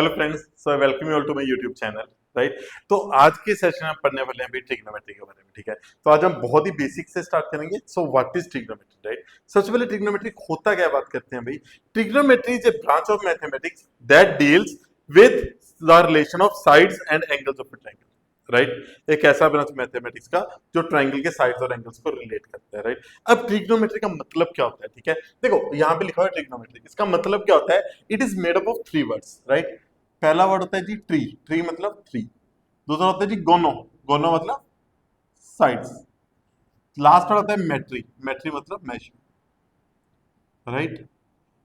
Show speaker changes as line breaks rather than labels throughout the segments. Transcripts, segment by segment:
Hello friends, so welcome you all to my YouTube channel. Right, तो आज के session में पढ़ने वाले हैं भी ट्रिग्नोमेट्री के बारे में। ठीक है, तो आज हम बहुत ही बेसिक से स्टार्ट करेंगे। So what is trigonometry? Right, सबसे पहले ट्रिग्नोमेट्री होता क्या है बात करते हैं भाई। Trigonometry is a branch of mathematics that deals with the relation of sides and angles of a triangle. Right, एक ऐसा ब्रांच मैथमेटिक्स का जो ट्रायंगल के साइड्स और एंगल्स को रिलेट करता है। राइट, अब ट्रिग्नोमेट्री का मतलब क्या होता है? ठीक है, देखो यहाँ पे लिखा हुआ है ट्रिग्नोमेट्री, इसका मतलब क्या होता है? It is made up of three words. Right, पहला वर्ड होता है जी ट्री, ट्री मतलब थ्री। दूसरा होता है जी गोनो, गोनो मतलब साइड्स। लास्ट वर्ड होता है मेट्री, मेट्री मतलब measure. Right,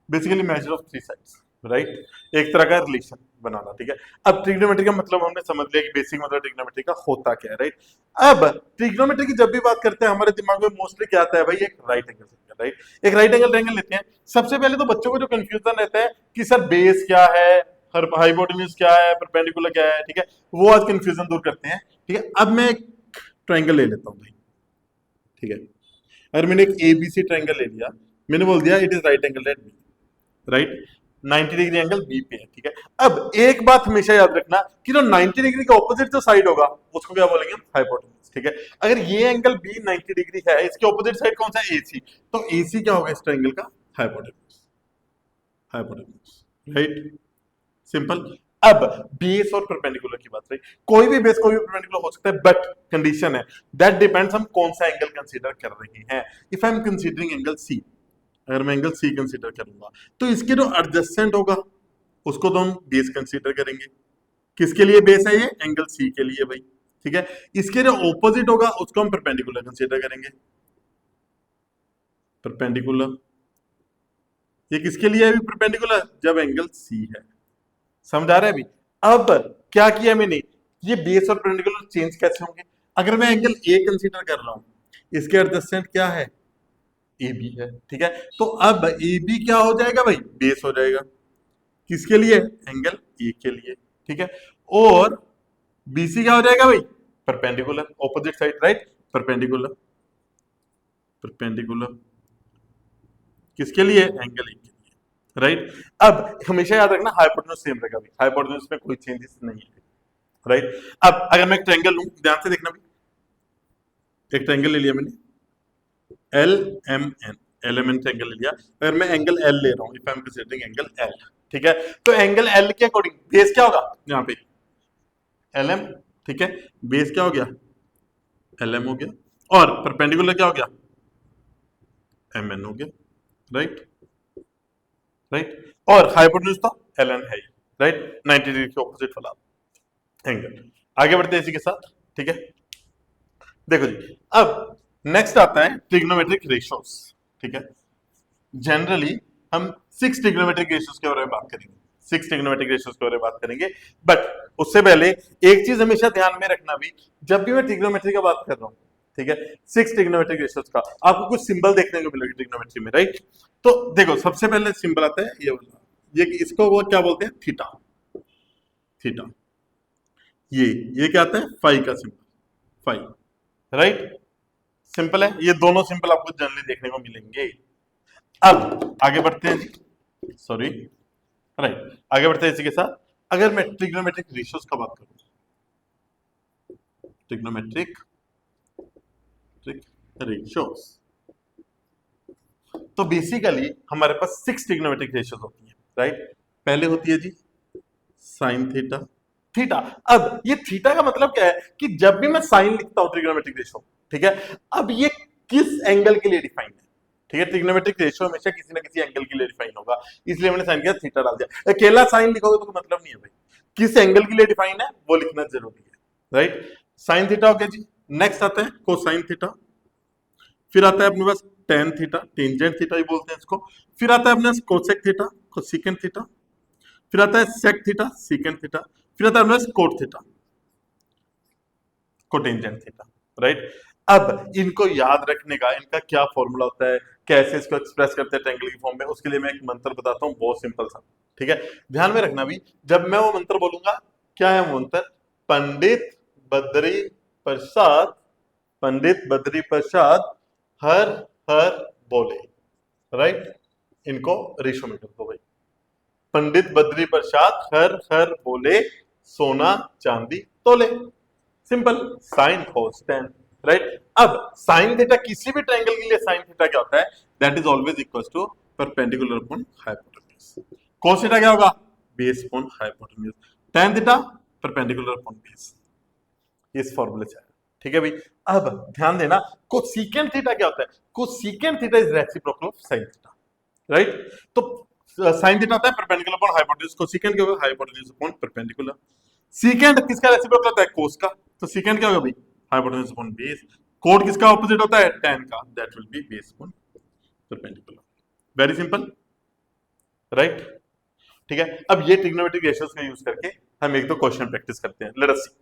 basically measure of three sides. Right, एक तरह का रिलेशन बनाना। ठीक है, अब ट्रिग्नोमेट्री का मतलब हमने समझ लिया कि बेसिक मतलब ट्रिग्नोमेट्री का होता क्या है। राइट, अब ट्रिग्नोमेट्री की जब भी बात करते हैं हमारे दिमाग में मोस्टली क्या आता है भाई? एक राइट एंगल ट्रायंगल। राइट, एक राइट एंगल ट्रायंगल लेते हैं। सबसे पहले तो बच्चों को जो कंफ्यूजन रहता है कि सर बेस क्या है, हाइपोटेन्यूज क्या है, परपेंडिकुलर क्या है। ठीक है, वो आज कंफ्यूजन दूर करते हैं। ठीक है, अब मैं एक ट्रायंगल ले लेता हूँ भाई। ठीक है, अगर मैंने एक एबीसी ट्रायंगल ले लिया, मैंने बोल दिया it is right angle at B. Right, 90 degree angle B पे है। ठीक है, अब एक बात हमेशा याद रखना कि जो 90 डिग्री के ऑपोजिट जो साइड होगा उसको क्या बोलेंगे? हाइपोटेन्यूज। ठीक है, अगर ये एंगल बी 90 डिग्री है, इसके ऑपोजिट साइड कौन सा है? एसी। तो एसी क्या होगा इस ट्रायंगल का? हाइपोटेन्यूज। हाइपोटेन्यूज। Right, simple. अब बेस और परपेंडिकुलर की बात रही, कोई भी बेस कोई भी परपेंडिकुलर हो सकता है, बट कंडीशन है दैट डिपेंड्स हम कौन सा एंगल कंसीडर कर रहे हैं। If I am considering angle C, अगर मैं एंगल सी कंसीडर करूंगा तो इसके जो एडजेसेंट होगा उसको तो हम बेस कंसीडर करेंगे। किसके लिए बेस है? ये एंगल सी के लिए भाई। ठीक है, इसके जो ऑपोजिट होगा उसको हम परपेंडिकुलर कंसीडर करेंगे। परपेंडिकुलर, ये किसके लिए है अभी परपेंडिकुलर? जब एंगल सी है। समझ आ रहा है अभी? अब क्या किया मैंने, ये बेस और परपेंडिकुलर चेंज कैसे होंगे? अगर मैं एंगल ए कंसीडर कर रहा हूं, इसके एडजेसेंट क्या है? ए बी है। ठीक है, तो अब ए बी क्या हो जाएगा भाई? बेस हो जाएगा। किसके लिए? एंगल ए के लिए। ठीक है, और बीसी क्या हो जाएगा भाई? Perpendicular, opposite side. Right, perpendicular, perpendicular किसके लिए? एंगल ए के लिए। राइट, अब हमेशा याद रखना हाइपोटेन्यूज सेम रहेगा भाई, हाइपोटेन्यूज में कोई चेंजेस नहीं है। राइट, अब अगर मैं एक ट्रायंगल लूं, ध्यान से देखना भाई। एक ट्रायंगल ले लिया मैंने L M N, L M N triangle ले लिया। अगर मैं एंगल एल ले रहा हूं, if I am considering angle L, ठीक है, तो एंगल एल के अकॉर्डिंग बेस क्या होगा यहाँ पे? L M. ठीक है, बेस क्या हो गया? एल एम हो गया, और परपेंडिकुलर क्या हो गया? एम एन हो गया। राइट, राइट, और हाइपोटेन्यूज तो एल एन है ही। राइट, 90 डिग्री के ऑपोजिट वाला एंगल। आगे बढ़ते हैं इसी के साथ। ठीक है, देखो जी, अब नेक्स्ट आता है ट्रिग्नोमेट्रिक रेशियोज। ठीक है, जनरली हम 6 ट्रिग्नोमेट्रिक रेशियोज के बारे में बात करेंगे, 6 ट्रिग्नोमेट्रिक रेशियोज के बारे में बात करेंगे। बट उससे पहले एक चीज हमेशा ध्यान में रखना भी, जब भी मैं ट्रिग्नोमेट्री का बात कर रहा हूं, ठीक है, 6 ट्रिग्नोमेट्रिक रेशियोज का आपको कुछ सिंबल देखने को मिलेगा ट्रिग्नोमेट्री में। राइट, तो देखो सबसे पहले सिंबल आता है ये वाला, ये इसको वो क्या बोलते हैं? थीटा। थीटा, ये क्या आता है? फाई का सिंबल, फाई। राइट, सिंपल है, ये दोनों सिंपल आपको जनरली देखने को मिलेंगे। अब आगे बढ़ते हैं जी, सॉरी, राइट, आगे बढ़ते हैं इसी के साथ। अगर मैं ट्रिग्नोमेट्रिक रेशियोज का बात करूं, ट्रिग्नोमेट्रिक रेशियोज, तो बेसिकली हमारे पास 6 ट्रिग्नोमेट्रिक रेशियोज होती है। राइट, पहले होती है जी साइन थीटा। थीटा, अब ये थीटा का मतलब क्या है कि जब भी मैं साइन लिखता हूं ट्रिग्नोमेट्रिक रेशियो, ठीक है, अब ये किस एंगल के लिए डिफाइन है? ठीक है, ट्रिग्नोमेट्रिक रेशियो हमेशा किसी ना किसी एंगल के लिए डिफाइन होगा, इसलिए मैंने साइन किया, थीटा डाल दिया। अकेला साइन लिखोगे तो कोई मतलब नहीं है भाई, किस एंगल के लिए डिफाइन है वो लिखना जरूरी है। राइट, साइन थीटा हो गया जी। नेक्स्ट आता है कोसाइन थीटा, फिर आता है अपने पास टेन थीटा, टेंजेंट थीटा ही बोलते हैं इसको। फिर आता है अपने पास कोसेक थीटा, कोसिकेंट थीटा। फिर आता है सेक थीटा, सीकेंट थीटा। फिर आता है अपने पास cot theta, cotangent theta. Right, अब इनको याद रखने का इनका क्या फॉर्मूला होता है, कैसे इसको एक्सप्रेस करते हैं ट्रायंगल की फॉर्म में, उसके लिए मैं एक मंत्र बताता हूँ, बहुत सिंपल सा। ठीक है, ध्यान में रखना भी, जब मैं वो मंत्र बोलूंगा, क्या है वो मंत्र? पंडित बद्री प्रसाद, पंडित बद्री प्रसाद हर हर बोले। राइट, इनको रेशो में कर दो भाई, पंडित बद्री प्रसाद खर खर बोले, सोना चांदी तोले। Simple, sine cos tan, right. अब साइन थीटा किसी भी ट्रायंगल के लिए साइन थीटा क्या होता है, that is always equal to perpendicular upon hypotenuse. cos theta क्या होगा, base upon hypotenuse. tan theta perpendicular upon base, इस फॉर्मूले से। ठीक है भाई। अब ध्यान देना, कोसेकेंट थीटा क्या होता है, cosecant theta is reciprocal of sine theta, right. तो साइन थीटा होता है परपेंडिकुलर अपॉन हाइपोटेन्यूज, कोसेकेंट क्या होगा, हाइपोटेन्यूज अपॉन परपेंडिकुलर। सीकेंट किसका रेसिप्रोकल होता है, कोस का, तो सीकेंट क्या होगा भाई, हाइपोटेन्यूज अपॉन बेस। कोट किसका ऑपोजिट होता है, tan का, that will be base upon perpendicular. Very simple, right. ठीक है। अब ये ट्रिग्नोमेट्रिक रेशियोज का यूज करके हम एक दो क्वेश्चन प्रैक्टिस करते हैं, लेट अस सी।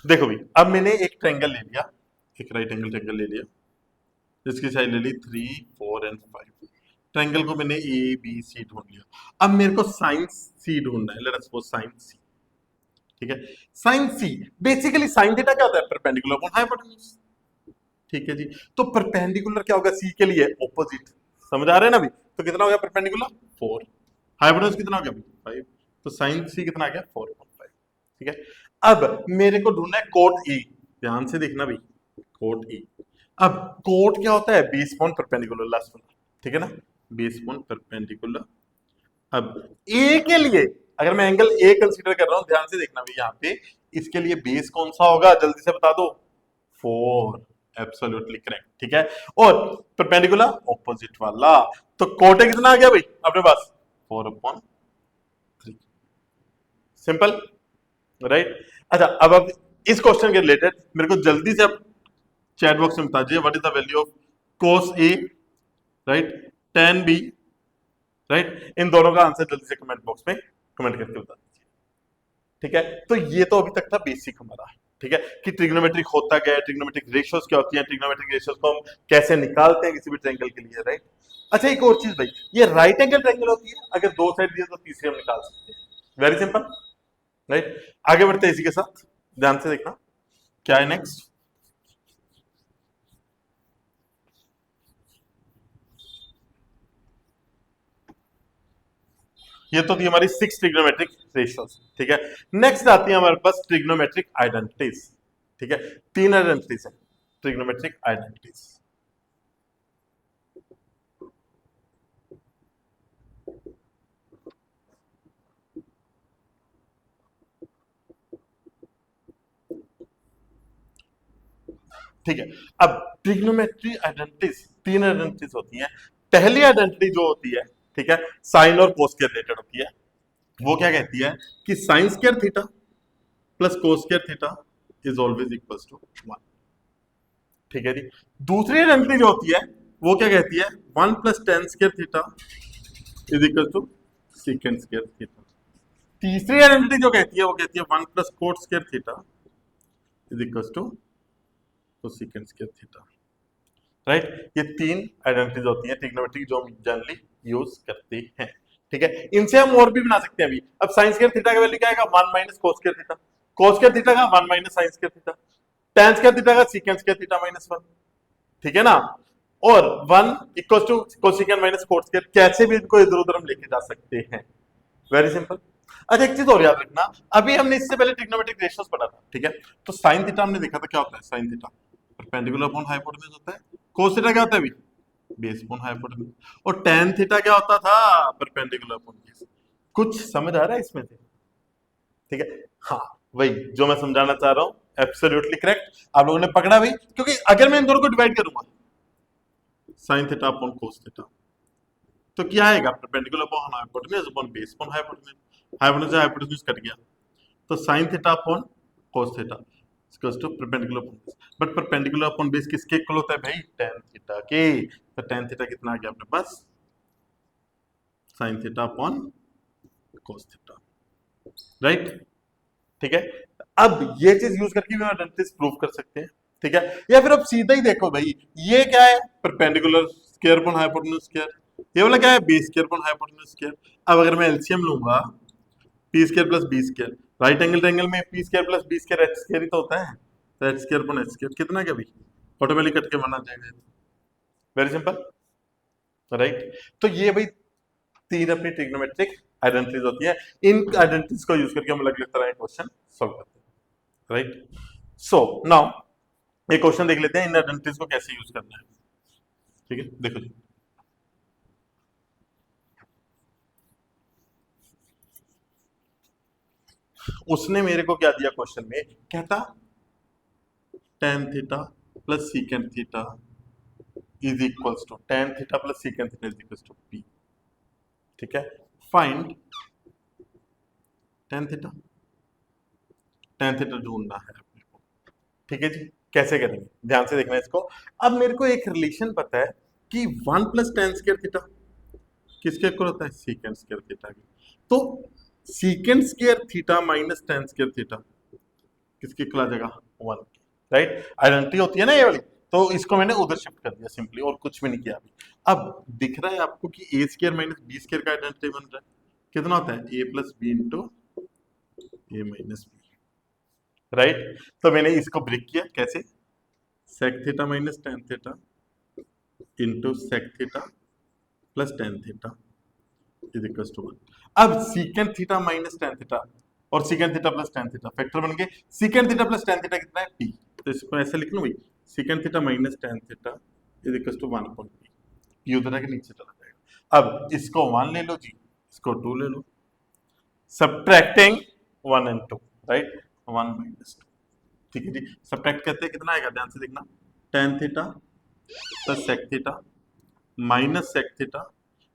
देखो भाई, अब मैंने एक ट्रायंगल ले लिया, एक राइट एंगल ट्रायंगल ले लिया, जिसकी साइड ले ली 3, 4 एंड 5। ट्रायंगल को मैंने ए बी सी ढूंढ लिया। अब मेरे को साइन सी ढूंढना है, लेट अस सपोज साइन सी। ठीक है, साइन सी, बेसिकली साइन थीटा क्या होता है, परपेंडिकुलर अपॉन हाइपोटेन्यूज। ठीक है जी। तो परपेंडिकुलर क्या होगा सी के लिए, ऑपोजिट। समझ आ रहा है ना भाई, तो कितना हो गया परपेंडिकुलर, 4। हाइपोटेन्यूज कितना हो गया भाई, 5। तो साइन सी कितना आ गया, 4/5। ठीक है। अब मेरे को ढूंढना है कोट ई, ध्यान से देखना भाई, कोट ई। अब कोट क्या होता है, बेस अपॉन परपेंडिकुलर, लास्ट वाला। ठीक है ना, बेस अपॉन परपेंडिकुलर। अब ए के लिए अगर मैं एंगल ए कंसीडर कर रहा हूं, ध्यान से देखना भाई, यहाँ पे इसके लिए बेस कौन सा होगा, जल्दी से बता दो, 4। Absolutely correct. ठीक है। और परपेंडिकुलर ऑपोजिट वाला, तो कोट कितना आ गया भाई अपने पास, 4/3। Simple, right. अच्छा, अब इस क्वेश्चन के रिलेटेड मेरे को जल्दी से अब चैट बॉक्स में बता दीजिए, what is the value of cos A, right, tan B, right. इन दोनों का आंसर जल्दी से कमेंट बॉक्स में कमेंट करके बता दीजिए। ठीक है। तो ये तो अभी तक था बेसिक हमारा, ठीक है, कि ट्रिग्नोमेट्रिक होता क्या है, ट्रिग्नोमेट्रिक रेशियोज क्या होती है, ट्रिग्नोमेट्रिक रेशियोज को हम कैसे निकालते हैं किसी भी ट्रायंगल के लिए, राइट। अच्छा, एक और चीज भाई, ये राइट एंगल ट्रायंगल होती है, अगर दो साइड दिए तो तीसरी हम निकाल सकते हैं। Very simple, right. आगे बढ़ते हैं इसी के साथ, ध्यान से देखना क्या है नेक्स्ट। ये तो थी हमारी 6 ट्रिग्नोमेट्रिक रेशियोज। ठीक है। नेक्स्ट आती है हमारे पास ट्रिग्नोमेट्रिक आइडेंटिटीज। ठीक है, 3 आइडेंटिटीज है ट्रिग्नोमेट्रिक आइडेंटिटीज। ठीक है। अब ट्रिग्नोमेट्री आइडेंटिटीज 3 आइडेंटिटीज होती हैं। पहली आइडेंटिटी जो होती है, ठीक है, साइन और कोस के रिलेटेड होती है। वो क्या कहती है कि sine square theta plus cos square theta is always equals to 1। ठीक है जी। दूसरी आइडेंटिटी जो होती है वो क्या कहती है, 1 plus tan square theta is equal to secant square theta. तीसरी आइडेंटिटी जो कहती है वो कहती है 1 plus cot square theta is equal to cosecant square theta, right. ये 3 आइडेंटिटीज होती हैं ट्रिग्नोमेट्री जो हम जनरली यूज करते हैं। ठीक है। इनसे हम और भी बना सकते हैं अभी। अब साइन स्क्वायर थीटा का वैल्यू क्या आएगा, 1 minus cos square theta. Cos square theta का 1 minus sine square theta. tan square theta का सेकेंट स्क्वायर थीटा माइनस 1। ठीक है ना। और 1 equal to cosecant minus cot square, कैसे भी इनको इधर उधर हम लेके जा सकते हैं। Very simple. अच्छा, एक चीज और याद रखना, अभी हमने इससे पहले ट्रिग्नोमेट्रिक रेशियोज पढ़ा था। ठीक है। तो साइन थीटा हमने देखा था क्या होता है, sine theta perpendicular upon hypotenuse होता है। कोस थीटा क्या होता है, बेस अपॉन हाइपोटेन्यूज। और tan थीटा क्या होता था, परपेंडिकुलर अपॉन बेस। कुछ समझ आ रहा है इसमें से? ठीक है। हाँ, वही जो मैं समझाना चाह रहा हूं, एब्सोल्युटली करेक्ट। आप लोगों ने पकड़ा भाई, क्योंकि अगर मैं इन दोनों को डिवाइड करूंगा, sine theta upon cos theta, तो क्या आएगा, perpendicular upon hypotenuse upon base upon hypotenuse. Hypotenuse hypotenuse cut गया, तो sine theta upon cos theta equals to perpendicular upon base. But perpendicular upon base किसके इक्वल होता है भाई, tan थीटा के। तो tan थीटा कितना आ गया अपने पास, sine theta upon cos theta, right. ठीक है। अब ये चीज यूज करके भी हम आइडेंटिटीज प्रूव कर सकते हैं। ठीक है। या फिर अब सीधा ही देखो भाई, ये क्या है, perpendicular square upon hypotenuse square, ये वाला क्या है, B square upon hypotenuse square. अब अगर मैं एलसीएम लूंगा, P square plus B square, right angle triangle में P square plus B square H square ही तो होता है। तो H square upon H square कितना क्या भाई, ऑटोमेटिक कट के बना जाएगा। Very simple. राइट। तो ये भाई तीन अपनी ट्रिग्नोमेट्रिक आइडेंटिटीज होती है। इन आइडेंटिटीज को यूज करके हम अलग अलग तरह के क्वेश्चन सॉल्व करते हैं, राइट। सो नाउ एक क्वेश्चन देख लेते हैं इन आइडेंटिटीज को कैसे यूज करना है। ठीक है, देखो जी। उसने मेरे को क्या दिया क्वेश्चन में, कहता tan theta plus secant theta is equals to tan theta plus secant theta is equals to p। ठीक है, find tan theta, tan theta ढूंढना है अपने को। ठीक है जी, कैसे करेंगे, ध्यान से देखना इसको। अब मेरे को एक रिलेशन पता है कि 1 प्लस tan स्क्वायर थीटा किसके इक्वल होता है, सीकेंट स्क्वायर थीटा के। तो secant square theta minus tan square theta किसके इक्वल आ जाएगा, 1, राइट। आइडेंटिटी होती है ना ये वाली, तो इसको मैंने उधर शिफ्ट कर दिया सिंपली, और कुछ भी नहीं किया अभी। अब दिख रहा है आपको कि A square minus B square का आइडेंटिटी बन रहा है, कितना होता है, A plus B into A minus B, right. तो मैंने इसको ब्रेक किया, कैसे, sec theta minus tan theta into sec theta plus tan theta is equal to 1। अब secant theta minus tan theta और secant theta plus tan theta factor बन गए। Secant theta plus tan theta कितना है, p। तो इसको ऐसे लिख लो भाई, secant theta minus tan theta is equal to 1 upon p। p उधर आके नीचे चला जाएगा। अब इसको 1 ले लो जी, इसको 2 ले लो, सब्ट्रैक्टिंग 1 एंड 2, राइट, 1 माइनस 2। ठीक है जी, सब्ट्रैक्ट करते हैं कितना आएगा, ध्यान से देखना, tan theta plus sec theta minus sec theta,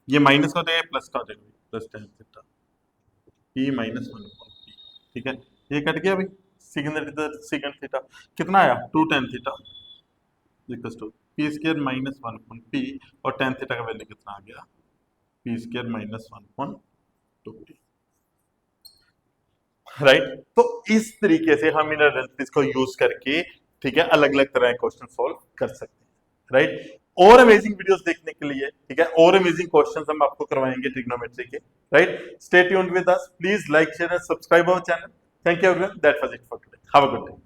ये माइनस का हो जाएगा प्लस का हो जाएगा, plus tan theta p minus 1 upon p। ठीक है, ये कट गया भाई, सेकंड थीटा कितना आया, 2 tan theta equals to p square minus 1 upon p, और tan थीटा का वैल्यू कितना आ गया, p square minus 1 upon 2p, right. तो इस तरीके से हम इन आइडेंटिटीज को यूज करके, ठीक है, अलग अलग तरह के क्वेश्चन सॉल्व कर सकते हैं, राइट। और अमेजिंग वीडियोस देखने के लिए, ठीक है, और अमेजिंग क्वेश्चंस हम आपको करवाएंगे ट्रिग्नोमेट्री के, right. Stay tuned with us, please like share and subscribe our channel. Thank you everyone, that was it for today, have a good day.